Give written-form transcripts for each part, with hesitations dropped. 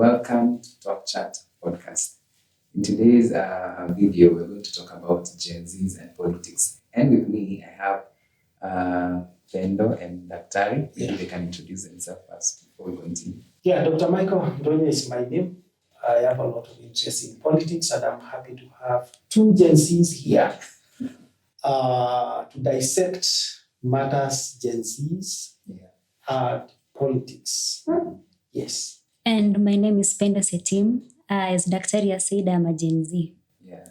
welcome to Talk Chat podcast. In today's video, we're going to talk about Gen Zs and politics. And with me, I have Pendo and Daktari. Maybe they can introduce themselves first before we continue. Yeah, Dr. Michael Ndonya is my name. I have a lot of interest in politics, and I'm happy to have two Gen Zs here to dissect matters Gen Zs and politics. Yes. And my name is Penda Setim. As Daktari said, I'm a Gen Z.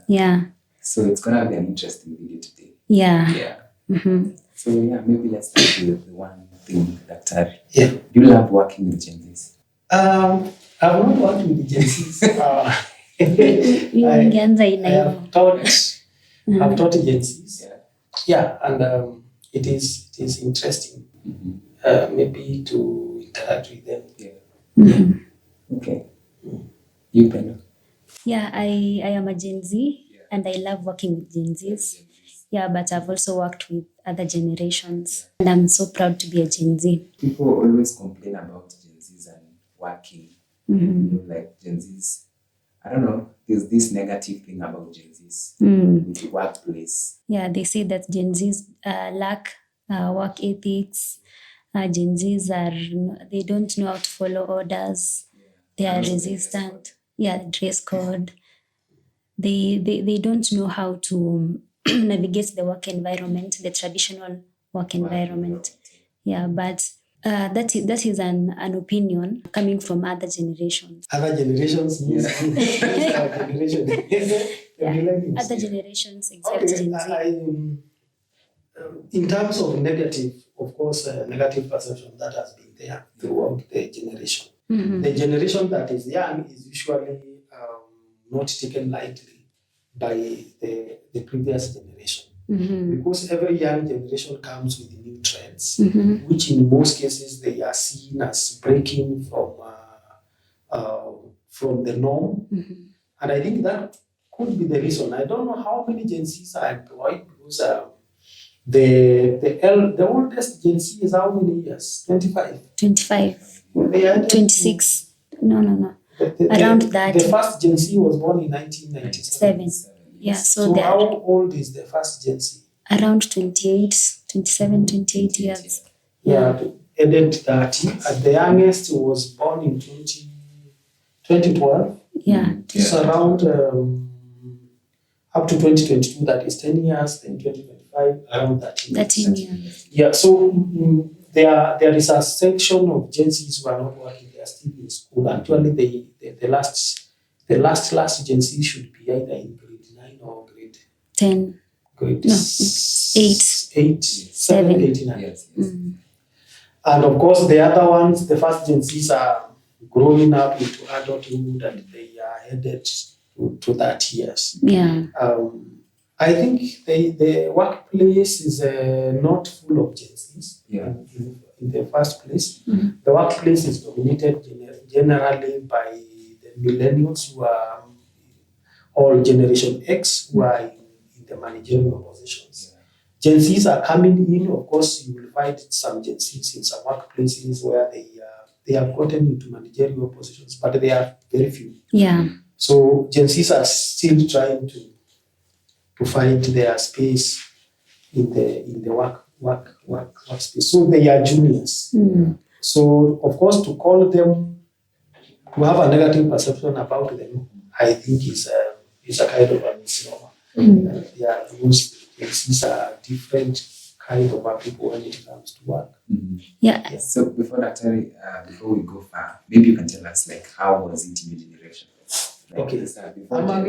Yeah. So it's going to be an interesting video today. Yeah. Mm-hmm. So maybe let's start with the one thing, Daktari. Yeah. Do you love working with Gen Zs? I've not worked with the Gen Zs. I've taught Gen Zs. Yeah, and it is interesting. Mm-hmm. Maybe to interact with them. Mm-hmm. Okay. You, Pendo? Yeah, I am a Gen Z and I love working with Gen Zs. Yeah, but I've also worked with other generations and I'm so proud to be a Gen Z. People always complain about Gen Zs and working. Mm-hmm. Like Gen Zs, I don't know, there's this negative thing about Gen Zs with the workplace. Yeah, they say that Gen Zs lack work ethics. Gen Zs they don't know how to follow orders. They are resistant. Yeah, dress code. They don't know how to navigate the work environment, the traditional work environment. Yeah, but that is an opinion coming from other generations. Other generations means our generation. Other generations except Gen Z. In terms of negative, of course, negative perception that has been there throughout the generation. Mm-hmm. The generation that is young is usually not taken lightly by the previous generation. Mm-hmm. Because every young generation comes with new trends, Mm-hmm. which in most cases they are seen as breaking from the norm. Mm-hmm. And I think that could be the reason. I don't know how many Gen Zs are employed because the oldest Gen Z is how many years? 25. 25. Well, they are 26. No. Around that. The first Gen Z was born in 1997. Yeah, so how old is the first Gen Z? Around 28, 27, 28 years. Yeah, added 30. The youngest was born in 2012. Yeah. It's around up to 2022, that is 10 years, then 2025, around 13 years. Yeah, so there is a section of Gen Zs who are not working, they are still in school. Actually, the last Gen Z should be either in grade 9 or grade 10. Grade 8. 7, 8, 9. Yes. Mm. And of course, the other ones, the first Gen Zs are growing up into adulthood and they are headed to 30 years. Yeah. I think the workplace is not full of Gen Zs in the first place. Mm-hmm. The workplace is dominated generally by the millennials who are all Generation X who are in the managerial positions. Gen Zs are coming in. Of course, you will find some Gen Zs in some workplaces where they have gotten into managerial positions, but they are very few. Yeah. So Gen Zs are still trying to find their space in the workspace. So they are juniors. Mm. So of course, to call them, to have a negative perception about them, I think is a kind of a misnomer. Because these are different kind of people when it comes to work. Mm-hmm. Yeah. So before we go far, maybe you can tell us how was it in your generation? Okay. I'm a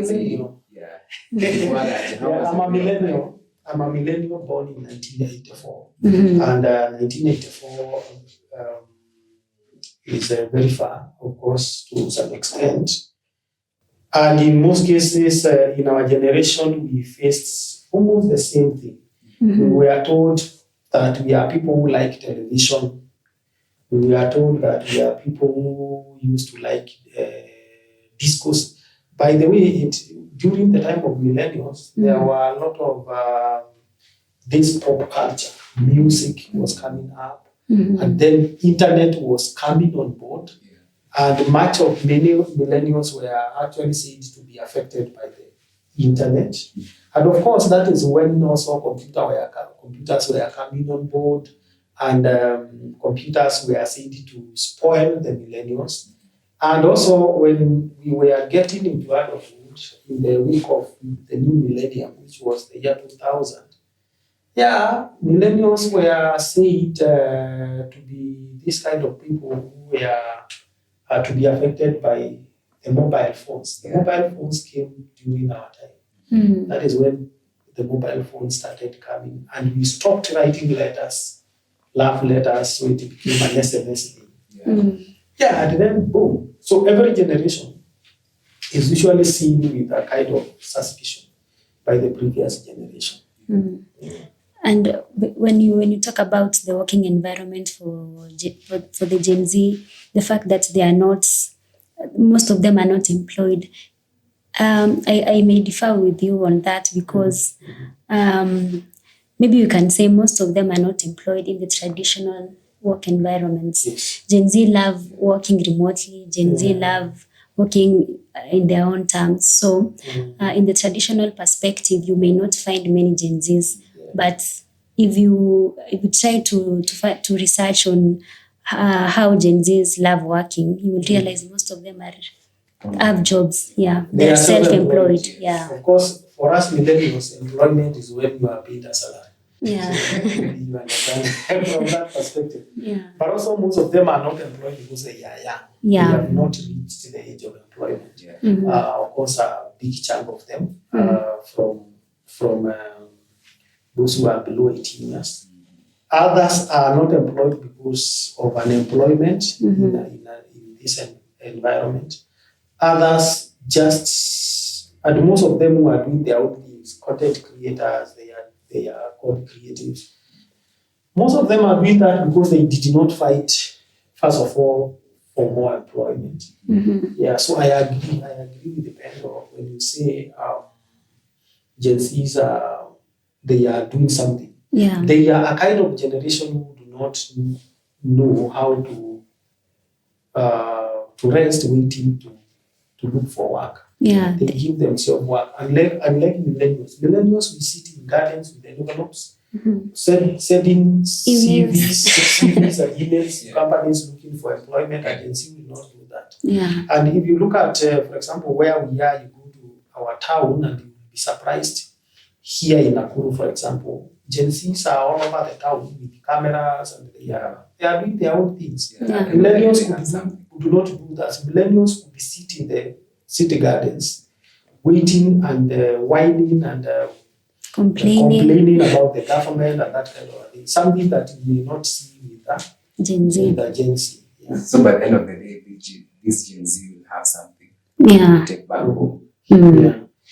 millennial. I'm a millennial born in 1984. Mm-hmm. And 1984 is very far, of course, to some extent. And in most cases, in our generation, we faced almost the same thing. Mm-hmm. We were told that we are people who like television. We are told that we are people who used to like discourse. By the way, during the time of millennials, there were a lot of this pop culture. Music was coming up, and then internet was coming on board. And much of many millennials were actually said to be affected by the internet. And of course, that is when also computers were coming on board, and computers were said to spoil the millennials. And also when we were getting into adulthood in the week of the new millennium, which was the year 2000, millennials were said to be this kind of people who were to be affected by the mobile phones. The mobile phones came during our time. That is when the mobile phones started coming, and we stopped writing letters, love letters, so it became an SMS thing. And then boom. So every generation is usually seen with a kind of suspicion by the previous generation. And when you talk about the working environment for the Gen Z, the fact that they are not, most of them are not employed, I may differ with you on that, because maybe you can say most of them are not employed in the traditional work environments. Yes. Gen Z love working remotely. Gen Z love working in their own terms. So in the traditional perspective, you may not find many Gen Zs, but if you try to research on how Gen Zs love working, you will realize most of them have jobs. They are self-employed. Of course, for us millennials, employment is when you are paid a salary. So you understand from that perspective. But also most of them are not employed because they are young. They have not reached the age of employment. Of course, a big chunk of them from those who are below 18 years. Others are not employed because of unemployment in this environment. Others and most of them who are doing their own things, content creators, they are called creatives. Most of them are doing that because they did not fight, first of all, for more employment. So I agree with the Pendo when you say Gen Zs they are doing something. They are a kind of generation who do not know how to rest waiting to look for work. They give themselves work. Unlike millennials will sit in gardens with envelopes, sending CVs and emails to companies looking for employment. Agency will not do that. And if you look at, for example, where we are, you go to our town and you will be surprised. Here in Nakuru, for example, Gen Zs are all over the town with cameras, and they are doing their own things. Millennials who do not do that. Millennials could be sitting in the city gardens, waiting and whining and complaining about the government and that kind of thing. Something that you may not see with Gen Z. So by the end of the day, this Gen Z will have something to take back home.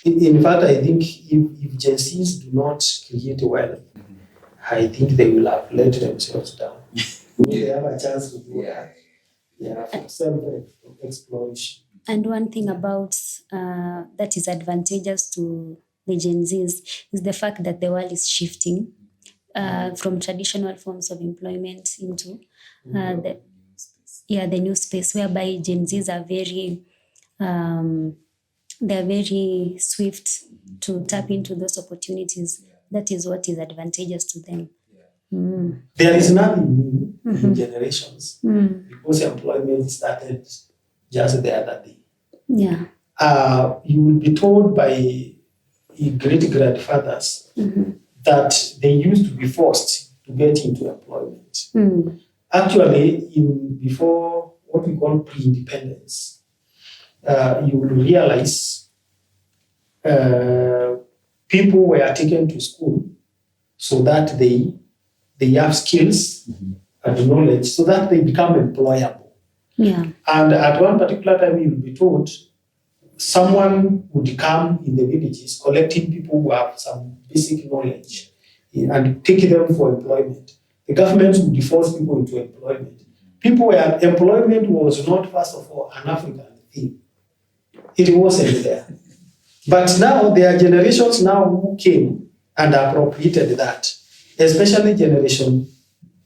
In fact, I think if Gen Zs do not create wealth, I think they will have let themselves down. They have a chance to do that. For self-exploration. And one thing about that is advantageous to the Gen Zs is the fact that the world is shifting from traditional forms of employment into the new space, whereby Gen Zs are very swift to tap into those opportunities. That is what is advantageous to them. There is nothing new in generations because employment started just the other day. You will be told by great-grandfathers that they used to be forced to get into employment. Actually, before what we call pre-independence, you will realize people were taken to school so that they have skills and knowledge so that they become employable. And at one particular time, you will be told someone would come in the villages collecting people who have some basic knowledge and take them for employment. The government would force people into employment. Employment was not, first of all, an African thing. It wasn't there. But now there are generations now who came and appropriated that, especially Generation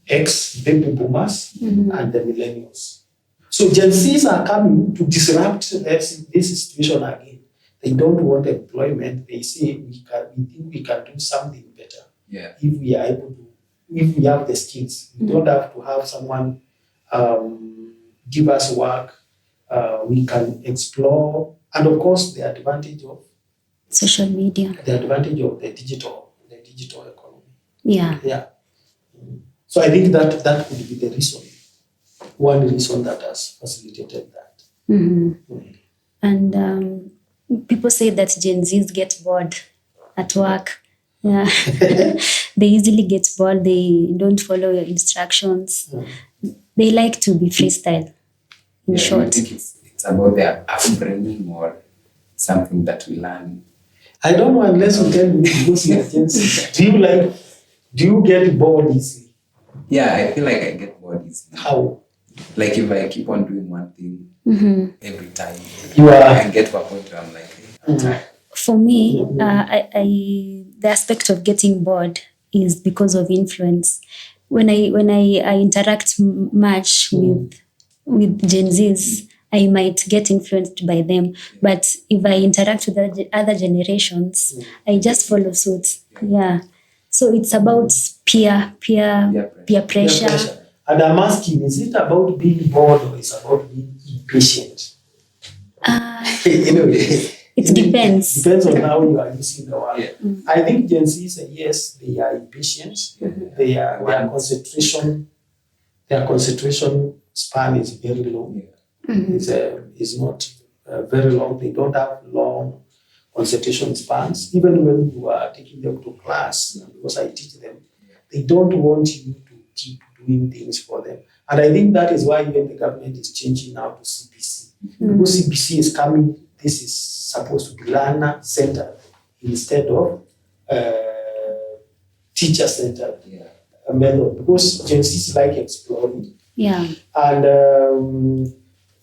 X, baby boomers, and the millennials. So Gen Zs are coming to disrupt this situation again. They don't want employment. They say we think we can do something better if we are able to, if we have the skills. We don't have to have someone give us work. We can explore, and of course the advantage of social media. The advantage of the digital economy. Yeah. So I think that could be the reason. One reason that has facilitated that. And people say that Gen Zs get bored at work. Yeah. They easily get bored. They don't follow your instructions. They like to be freestyle. In short, I think it's about their upbringing or something that we learn. I don't know unless you tell me, because you're Gen Z. Do you get bored easily? Yeah, I feel like I get bored easily. How? Like if I keep on doing one thing every time, I get to a point where I'm like, I'm tired. For me, the aspect of getting bored is because of influence. When I interact much with Gen Zs, I might get influenced by them. But if I interact with other generations, I just follow suit. Yeah. So it's about peer pressure. And I'm asking, is it about being bored or is it about being impatient? It depends. Depends on how you are using the word. I think Gen Zs, yes, they are impatient. Their concentration span is very low. It's not very long. They don't have long concentration spans. Even when you are taking them to class, because I teach them, they don't want you to keep doing things for them. And I think that is why even the government is changing now to CBC. Because CBC is coming, this is supposed to be learner-centered instead of teacher-centered method. Because Gen Zs like exploring. Yeah. And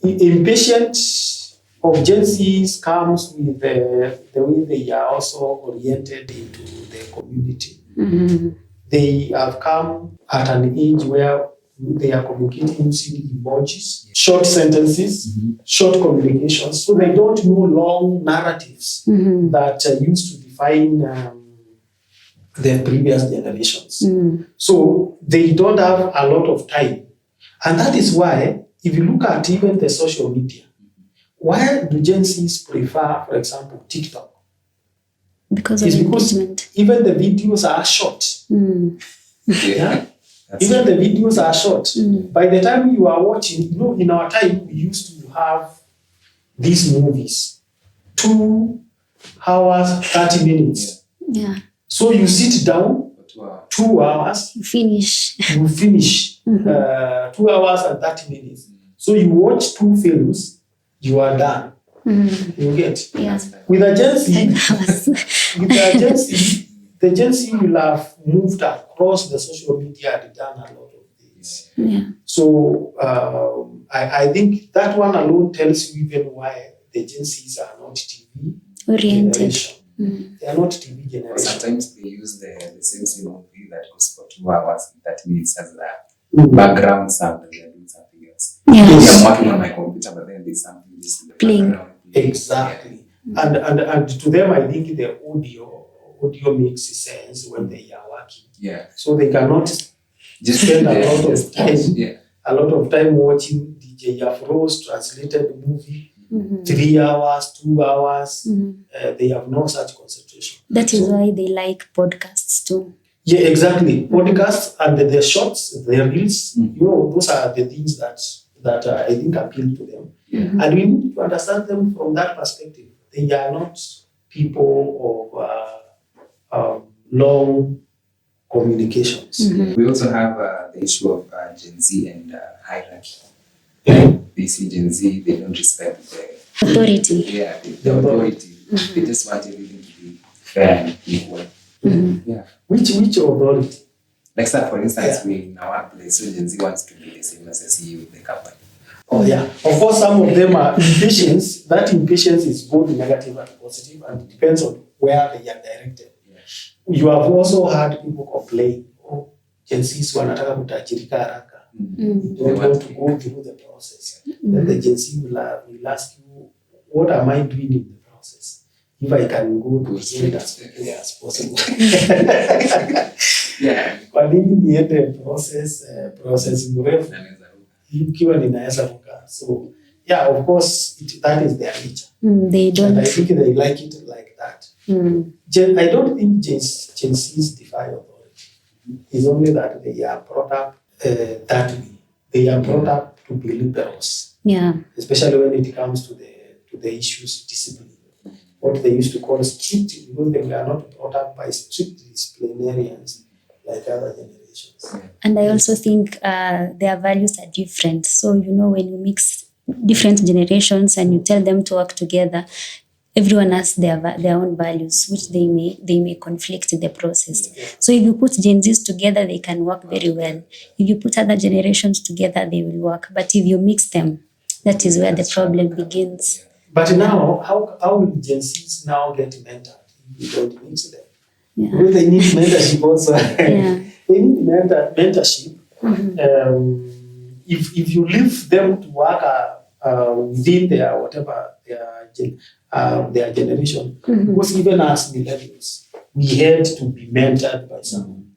impatience of Gen Zs comes with the way they are also oriented into the community. They have come at an age where they are communicating using emojis, short sentences, short communications. So they don't know long narratives that used to define the previous generations. So they don't have a lot of time. And that is why, if you look at even the social media, why do Gen Zs prefer, for example, TikTok? Because of engagement. Even the videos are short. Even the videos are short. By the time you are watching, in our time, we used to have these movies, 2 hours, 30 minutes. Yeah. So you sit down, 2 hours. You finish. 2 hours and 30 minutes. So you watch 2 films, you are done. You get? Yeah. With a Gen Z, the Gen Z will have moved across the social media and done a lot of things. Yeah. So I think that one alone tells you even why the Gen Zs are not TV oriented. generation. They are not TV generation. Sometimes they use the same movie that goes for 2 hours, 30 minutes as the background sound, and they're doing something else. Yes. I'm working on my computer, but then there's something just in the background. Exactly. And to them, I think the audio makes sense when they are working. Yeah. So they cannot just spend a lot of time watching DJ Afro's translated movie, 3 hours, 2 hours. They have no such concentration. That is why they like podcasts too. Yeah, exactly. Podcasts and the shorts, the reels, those are the things that I think appeal to them. And we need to understand them from that perspective. They are not people of long communications. We also have the issue of Gen Z and hierarchy. They see Gen Z, they don't respect the authority. Yeah, the authority. They just want everything to be fair and equal. Yeah. Which authority? Like, say, for instance, we in our workplace, so Gen Z wants to be the same as the CEO of the company. Oh yeah. Of course, some of them are impatience. That impatience is both negative and positive, and it depends on where they are directed. You have also heard people complain, Gen Zs wanataka kutajirika haraka. You don't want to go through the process. Then the Gen Z will ask you, what am I doing in the process? If I can go to it as quickly as possible. Kwa nini niende process mrefu ikiwa ninaweza ruka? So yeah, of course, that is their nature. They don't. And I think they like it like that. I don't think Gen Zs defy authority. It's only that they are brought up that way. They are brought up to be liberals. Yeah. Especially when it comes to the issues discipline. What they used to call strict, because they were not brought up by strict disciplinarians like other generations. And I also think their values are different. So, when you mix different generations and you tell them to work together, everyone has their own values, which they may conflict in the process. So if you put Gen Zs together, they can work very well. If you put other generations together, they will work. But if you mix them, that is where the problem begins. But now, how will Gen Zs now get mentored if you don't mix them? Yeah. Because they need mentorship also. Yeah. They need mentorship. If you leave them to work within their whatever their generation, because even as millennials, we had to be mentored by someone.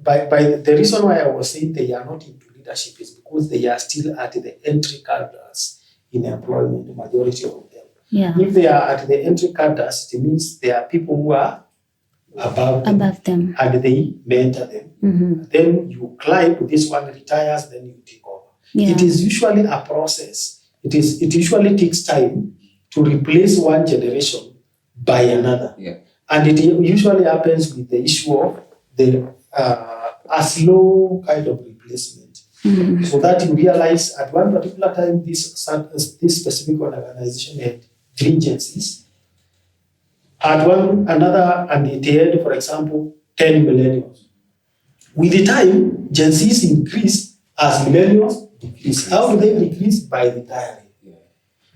By the reason why I was saying they are not into leadership is because they are still at the entry cadres in employment, the majority of them. Yeah. If they are at the entry cadres, it means there are people who are above them. And they mentor them. Then you climb, this one retires, then you take over. Yeah. It is usually a process. It usually takes time to replace one generation by another. Yeah. And it usually happens with the issue of a slow kind of replacement. So that you realize at one particular time, this specific organization had 3 Gen Zs. At another, and it had, for example, 10 millennials. With the time, Gen Zs increased as millennials decreased. How do they decrease? By retiring. Yeah.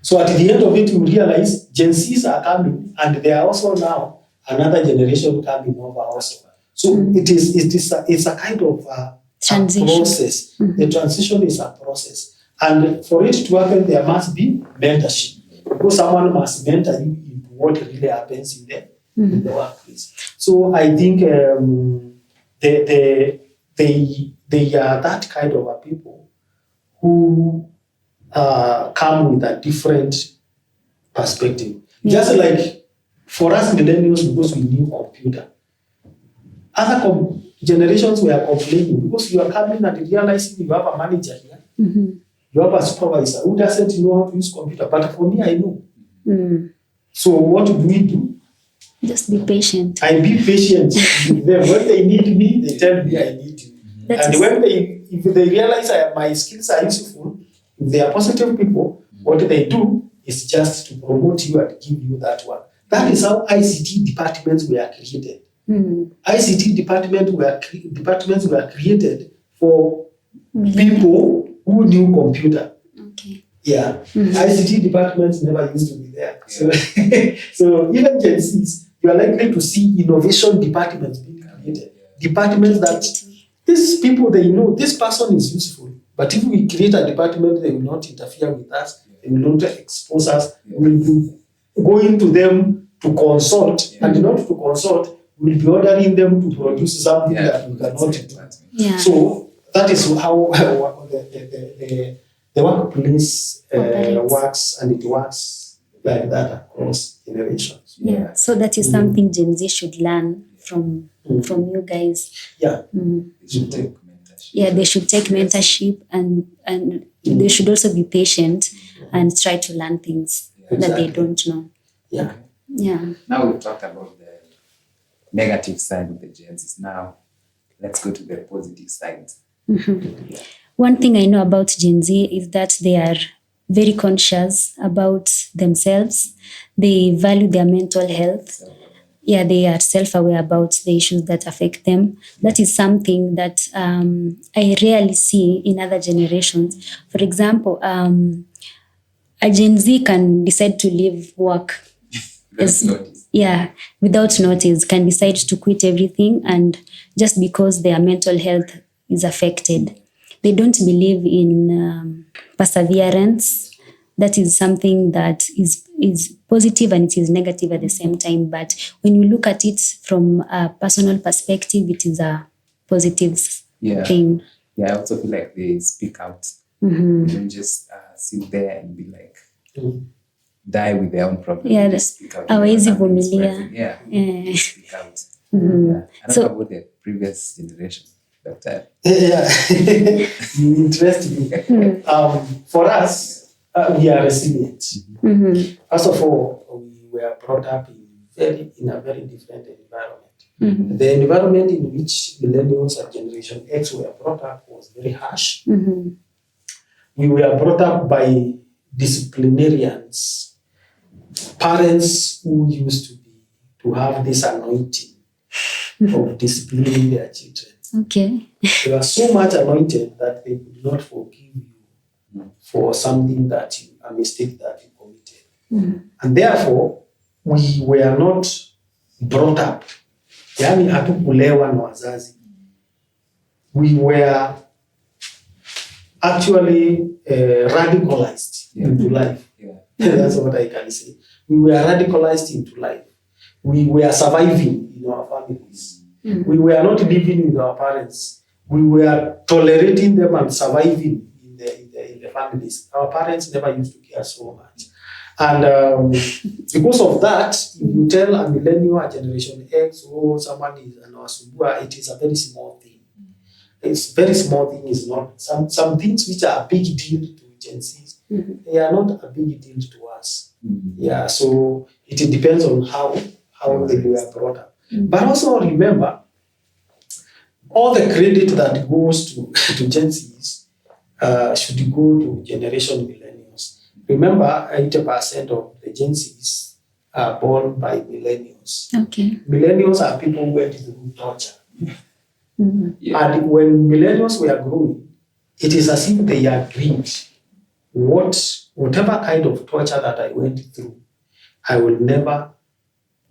So at the end of it, you realize Gen Zs are coming, and there are also now another generation coming over also. So it's a kind of a process. The transition is a process. And for it to happen, there must be mentorship. Because someone must mentor you into what really happens in the workplace. So I think they are that kind of a people who come with a different perspective. Just like for us millennials, because we knew computer, other generations were complaining because you are coming and realizing you have a manager here, you have a supervisor who doesn't know how to use computer. But for me, I know. So what do we do? Just be patient. I be patient with them. When they need me, they tell me I need you. And if they realize my skills are useful, if they are positive people, what they do is just to promote you and give you that work. That is how ICT departments were created. ICT departments were created for people who knew computer. Okay. Yeah. ICT departments never used to be there. So, so even Gen Zs, you are likely to see innovation departments being created. Departments that these people, they know this person is useful. But if we create a department, they will not interfere with us. They will not expose us. We will be going to them to consult, and not to consult, we'll be ordering them to produce something that we cannot do. Yeah. So that is how the workplace works, and it works like that across generations. Yeah. So that is something Gen Z should learn from you guys. Yeah. They should take mentorship. Yeah, they should take mentorship, and they should also be patient and try to learn things that they don't know. Yeah. Yeah. Now we've talked about the negative side of the Gen Zs. Now let's go to the positive side. One thing I know about Gen Z is that they are very conscious about themselves. They value their mental health. Yeah, they are self-aware about the issues that affect them. That is something that I rarely see in other generations. For example, a Gen Z can decide to leave work. Without notice, can decide to quit everything, and just because their mental health is affected. they don't believe in perseverance. That is something that is positive and it is negative at the same time. But when you look at it from a personal perspective, it is a positive thing. Yeah, I also feel like they speak out. Mm-hmm. They don't just sit there and be like, die with their own problem. Yeah, They just speak out. hawezi vumilia. They speak out. Mm-hmm. Yeah. I don't know about the previous generation. Doctor. Yeah, you interest me. For us, we are resilient. Mm-hmm. First of all, we were brought up in a very different environment. Mm-hmm. The environment in which millennials and Generation X were brought up was very harsh. Mm-hmm. We were brought up by disciplinarians, parents who used to have this anointing of disciplining their children. Okay. They were so much anointed that they could not forgive you for something a mistake that you committed. Mm-hmm. And therefore, we were not brought up. Yani hatukulewa na wazazi. We were actually radicalized into life. Yeah. That's what I can say. We were radicalized into life. We were surviving in our families. Mm-hmm. We were not living with our parents. We were tolerating them and surviving in the families. Our parents never used to care so much. And because of that, if you tell a millennial, a Generation X, or someone is an Wasubua, it is a very small thing. It's very small thing. Is not some things which are a big deal to Gen Zs. Mm-hmm. They are not a big deal to us. Mm-hmm. Yeah, so it depends on how they were brought up. Mm-hmm. But also remember, all the credit that goes to Gen Zs should go to Generation Millennials. Remember, 80% of the Gen Zs are born by millennials. Okay. Millennials are people who went through torture. Mm-hmm. Yeah. And when millennials were growing, it is as if they agreed, whatever kind of torture that I went through, I will never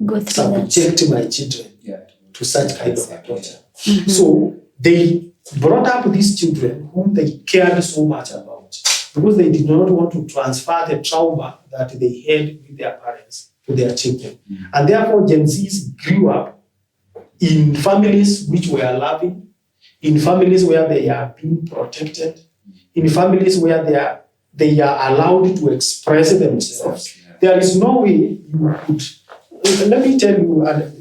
Go through subject my children to such kind of torture. Mm-hmm. So they brought up these children whom they cared so much about because they did not want to transfer the trauma that they had with their parents to their children. Mm-hmm. And therefore, Gen Zs grew up in families which were loving, in families where they are being protected, in families where they are allowed to express themselves. Yeah. There is no way you could. Let me tell you, and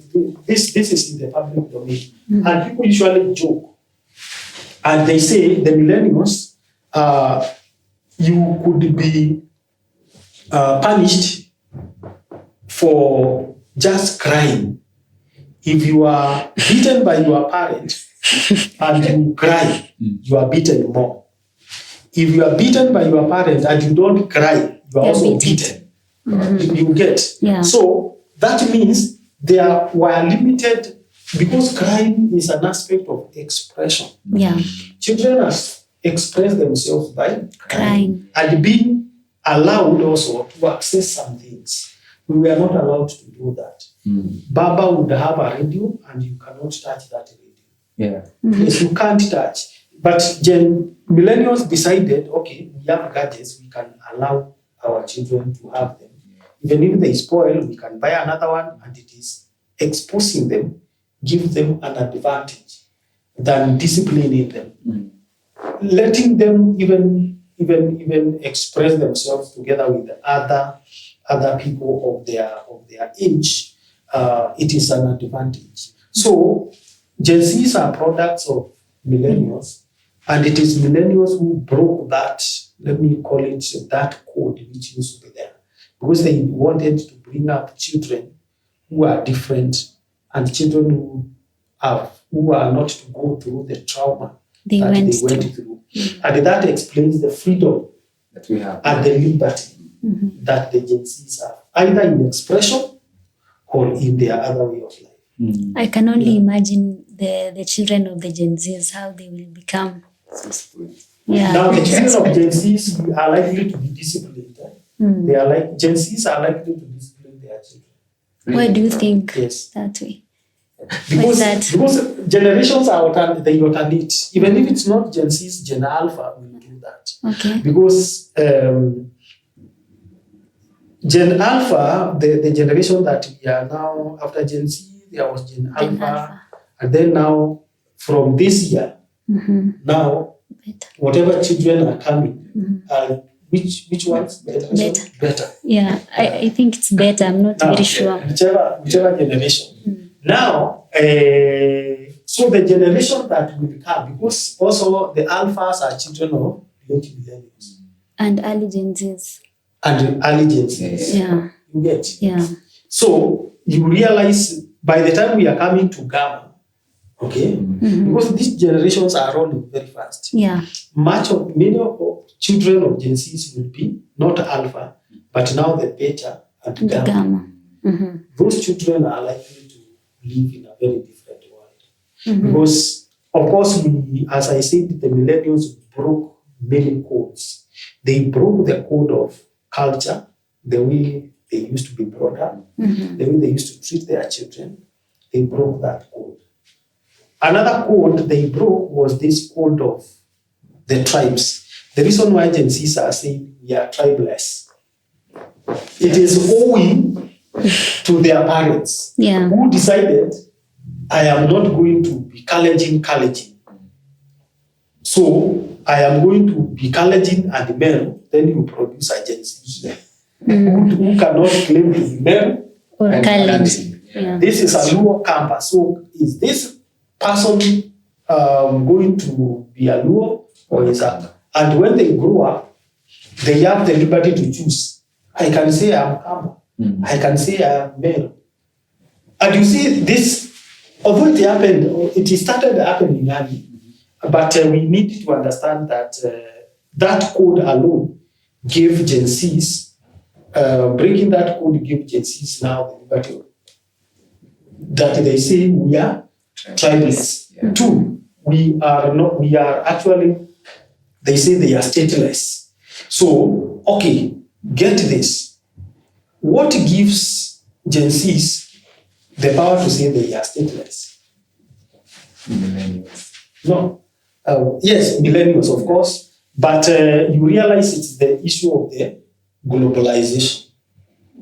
this is in the public domain, Mm-hmm. and people usually joke, and they say the millennials, you could be punished for just crying. If you are beaten by your parent and you cry, you are beaten more. If you are beaten by your parent and you don't cry, you are also beaten. Mm-hmm. You get. Yeah. So that means they were limited because crying is an aspect of expression. Yeah. Children express themselves by Crying. and being allowed also to access some things. We were not allowed to do that. Baba would have a radio and you cannot touch that radio. Yeah. Mm-hmm. Yes, you can't touch. But millennials decided, okay, we have gadgets, we can allow our children to have them. Even if they spoil, we can buy another one, and it is exposing them, give them an advantage than disciplining them. Mm. Letting them even express themselves together with the other people of their age, it is an advantage. So Gen Zs are products of millennials, and it is millennials who broke that, let me call it that code which used to be there, because they wanted to bring up children who are different and children who are not to go through the trauma They that went they went through. through. And that explains the freedom That we have. and the liberty Mm-hmm. that the Gen Zs have, either in expression or in their other way of life. Mm. I can only imagine the children of the Gen Zs, how they will become. Successful. Yeah. Now, the children of Gen Zs are likely to be disciplined. Mm. They are like Gen Zs are likely to discipline their children. Why do you think Yes. that way? I Because generations are they alternate. Even if it's not Gen Z's, Gen Alpha will do that. Okay. Because Gen Alpha, the generation that we are now after Gen Z, there was Gen Alpha, and then now from this year, now Better. whatever children are coming, which ones? Better. Yeah, I think it's better. I'm not very sure. Whichever generation. Now, so the generation that will come, because also the alphas are children of late millennials. And early Gen Zs. And early Gen Zs. Yeah. You get? Yeah. So you realize by the time we are coming to Gamma, okay, because these generations are rolling very fast. Yeah. Many of children of Gen Zs will be not alpha, but now the beta and gamma. Those children are likely to live in a very different world. Because, of course, as I said, the millennials broke many codes. They broke the code of culture, the way they used to be brought up, the way they used to treat their children. They broke that code. Another code they broke was this code of the tribes. The reason why Gen Zs are saying we are tribeless, it is owing to their parents who decided, I am not going to be Kalenjin. So I am going to be Kalenjin and Meru, then you produce a Gen Z who cannot claim to be Meru or Kalenjin. Yeah. This is a Luo campus. So is this person going to be a Luo or is a... And when they grow up, they have the liberty to choose. I can say I'm Kamba. I can say I'm Meru. And you see this, although it happened, it started happening early, but we need to understand that that code alone gave Gen Zs, breaking that code gave Gen Zs now the liberty that they say we are tribeless. Yeah. Two, we are actually, they say they are stateless. So, okay, get this. What gives Gen Zs the power to say they are stateless? Millennials. No. Yes, millennials, of course. But you realize it's the issue of the globalization.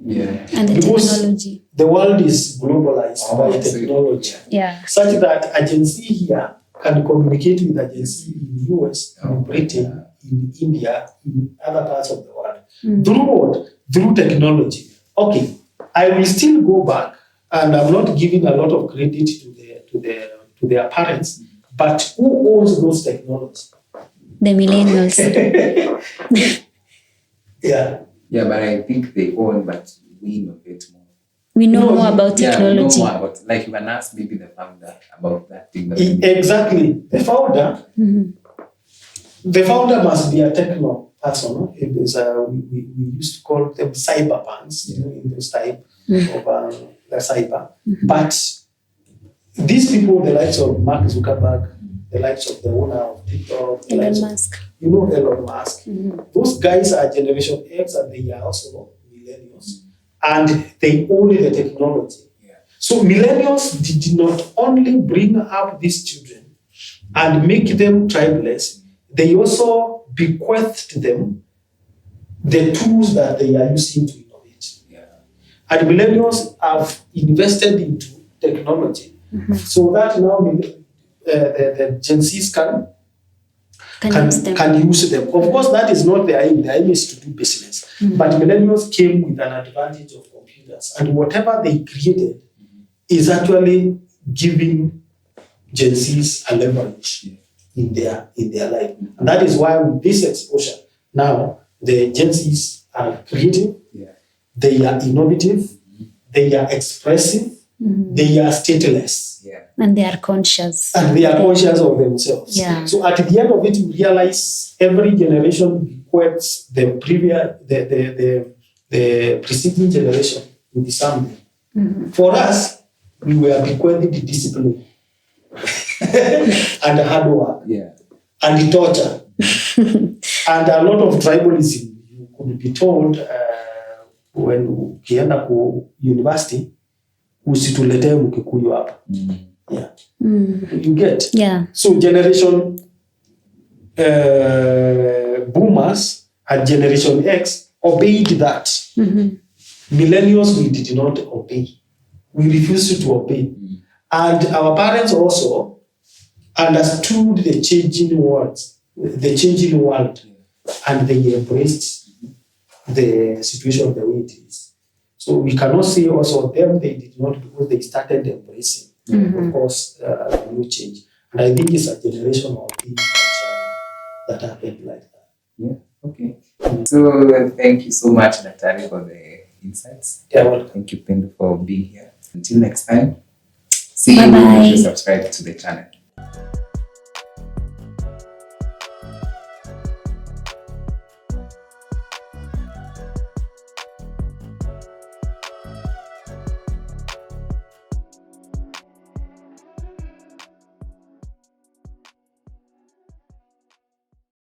Yeah. And the technology. The world is globalized by technology. Yeah. Such that a Gen Z here can communicate with a Gen Z in the US, in Britain, in India, in other parts of the world. Through what? Through technology. Okay, I will still go back, and I'm not giving a lot of credit to their parents, but who owns those technologies? The millennials. Yeah. Yeah, but I think they own, but we innovate more. We know more about technology. Know more about, like you can ask maybe the founder about that thing. Exactly. The founder must be a techno person. It is we used to call them cyberpunks, in this type of the cyber. But these people, the likes of Mark Zuckerberg, the likes of the owner of TikTok, Elon Musk. Elon Musk. Those guys are Generation X and they are also millennials. And they own the technology. Yeah. So millennials did not only bring up these children and make them tribeless, they also bequeathed them the tools that they are using to innovate. Yeah. And millennials have invested into technology so that now the Gen Zs can use them. Of course, that is not their aim. Their aim is to do business. But millennials came with an advantage of computers. And whatever they created is actually giving Gen Zs a leverage in their life. And that is why with this exposure, now the Gen Zs are creative, they are innovative, they are expressive, they are stateless. Yeah. And they are conscious. And they are conscious of themselves. Yeah. So at the end of it, you realize every generation bequeaths the preceding generation with something. For us, we were bequeathed the discipline and the hard work and the torture and a lot of tribalism. You could be told when you end up university, usituletee Mkikuyu hapa. Yeah. You get? Yeah. So generation boomers and generation X obeyed that. Millennials, we did not obey. We refused to obey. And our parents also understood the changing world, and they embraced the situation the way it is. So we cannot say also them they did not, because they started embracing, of course, the new change. And I think it's a generational thing that happened like that. Yeah. Okay. So thank you so much, Daktari, for the insights. Yeah, welcome. Thank you, Pendo, for being here. Until next time, see you. Bye-bye. Subscribe to the channel.